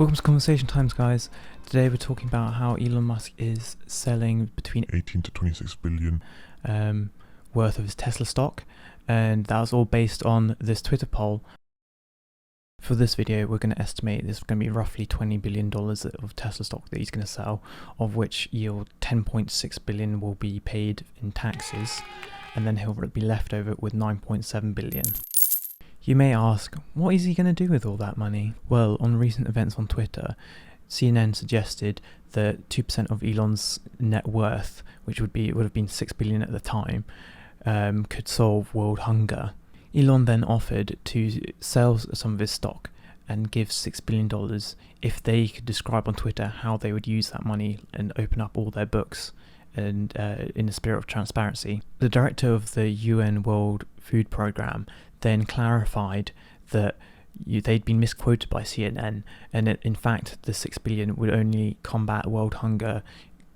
Welcome to Conversation Times, guys. Today we're talking about how Elon Musk is selling between 18 to 26 billion worth of his Tesla stock, and that was all based on this Twitter poll. For this video, we're going to estimate there's going to be roughly $20 billion of Tesla stock that he's going to sell, of which yield 10.6 billion will be paid in taxes, and then he'll be left over with 9.7 billion. You may ask, what is he going to do with all that money? Well, on recent events on Twitter, CNN suggested that 2% of Elon's net worth, which would have been 6 billion at the time, could solve world hunger. Elon then offered to sell some of his stock and give $6 billion if they could describe on Twitter how they would use that money and open up all their books and in the spirit of transparency. The director of the UN World Food Programme then clarified that they'd been misquoted by CNN, and that in fact the 6 billion would only combat world hunger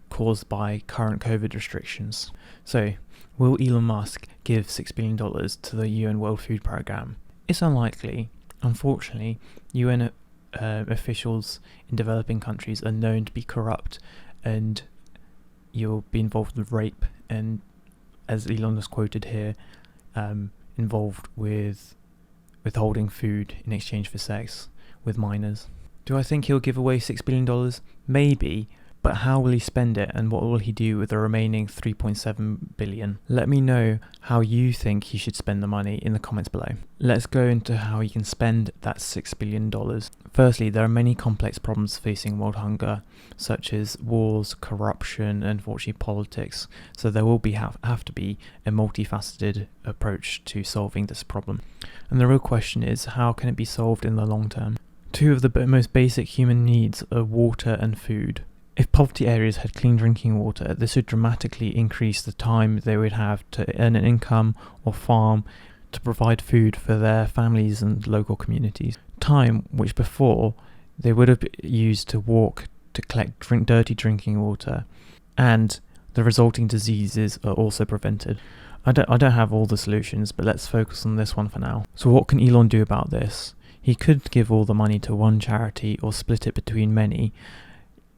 caused by current COVID restrictions. So, will Elon Musk give $6 billion to the UN World Food Programme? It's unlikely. Unfortunately, UN officials in developing countries are known to be corrupt, and you'll be involved with rape, and as Elon was quoted here, involved with withholding food in exchange for sex with minors. Do I think he'll give away $6 billion? Maybe, but how will he spend it, and what will he do with the remaining 3.7 billion? Let me know how you think he should spend the money in the comments below. Let's go into how he can spend that $6 billion. Firstly, there are many complex problems facing world hunger, such as wars, corruption, and unfortunately politics. So there will have to be a multifaceted approach to solving this problem. And the real question is, how can it be solved in the long term? Two of the most basic human needs are water and food. If poverty areas had clean drinking water, this would dramatically increase the time they would have to earn an income or farm to provide food for their families and local communities. Time which before they would have used to walk to collect dirty drinking water, and the resulting diseases are also prevented. I don't have all the solutions, but let's focus on this one for now. So what can Elon do about this? He could give all the money to one charity or split it between many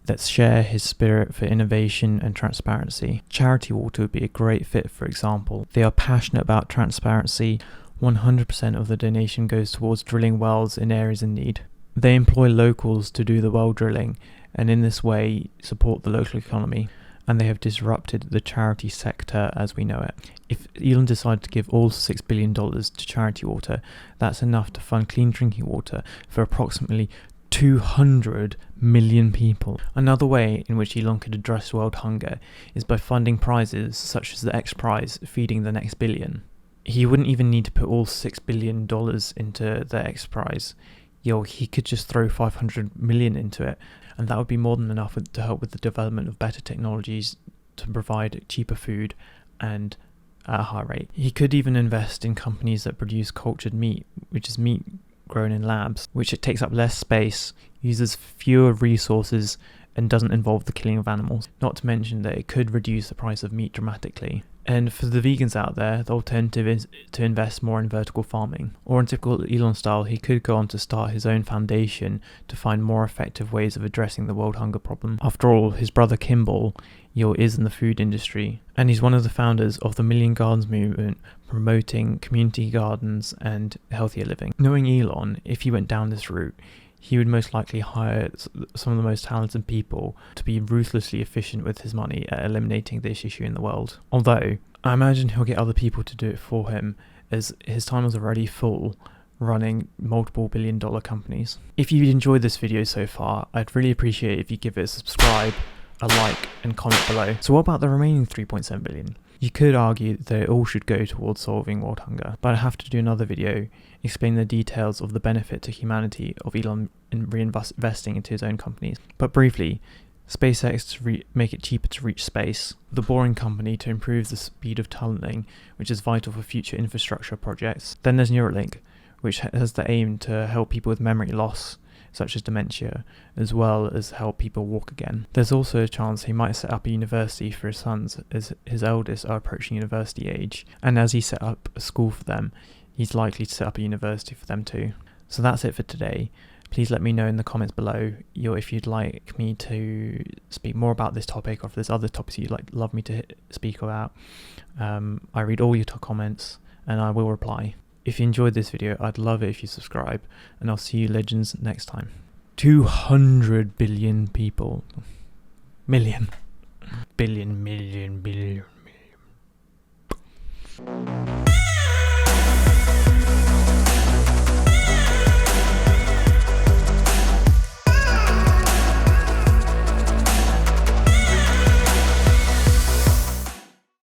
that share his spirit for innovation and transparency. Charity Water would be a great fit, for example. They are passionate about transparency. 100% of the donation goes towards drilling wells in areas in need. They employ locals to do the well drilling, and in this way support the local economy, and they have disrupted the charity sector as we know it. If Elon decided to give all $6 billion to Charity Water, that's enough to fund clean drinking water for approximately 200 million people. Another way in which Elon could address world hunger is by funding prizes such as the X Prize, feeding the next billion. He wouldn't even need to put all $6 billion into the X Prize. He could just throw 500 million into it, and that would be more than enough to help with the development of better technologies to provide cheaper food and at a high rate. He could even invest in companies that produce cultured meat, which is meat grown in labs, which it takes up less space, uses fewer resources, and doesn't involve the killing of animals. Not to mention that it could reduce the price of meat dramatically. And for the vegans out there, the alternative is to invest more in vertical farming. Or in typical Elon style, he could go on to start his own foundation to find more effective ways of addressing the world hunger problem. After all, his brother Kimball is in the food industry, and he's one of the founders of the Million Gardens movement, promoting community gardens and healthier living. Knowing Elon, if he went down this route, he would most likely hire some of the most talented people to be ruthlessly efficient with his money at eliminating this issue in the world. Although, I imagine he'll get other people to do it for him, as his time is already full running multiple billion-dollar companies. If you enjoyed this video so far, I'd really appreciate if you give it a subscribe, a like, and comment below. So what about the remaining 3.7 billion? You could argue that it all should go towards solving world hunger, but I have to do another video explaining the details of the benefit to humanity of Elon in reinvesting into his own companies. But briefly, SpaceX to make it cheaper to reach space, the Boring Company to improve the speed of tunneling, which is vital for future infrastructure projects. Then there's Neuralink, which has the aim to help people with memory loss, such as dementia, as well as help people walk again. There's also a chance he might set up a university for his sons, as his eldest are approaching university age, and as he set up a school for them, he's likely to set up a university for them too. So that's it for today. Please let me know in the comments below if you'd like me to speak more about this topic, or if there's other topics you'd love me to speak about. I read all your comments and I will reply. If you enjoyed this video, I'd love it if you subscribe, and I'll see you legends next time. 200 billion people. Million. Billion.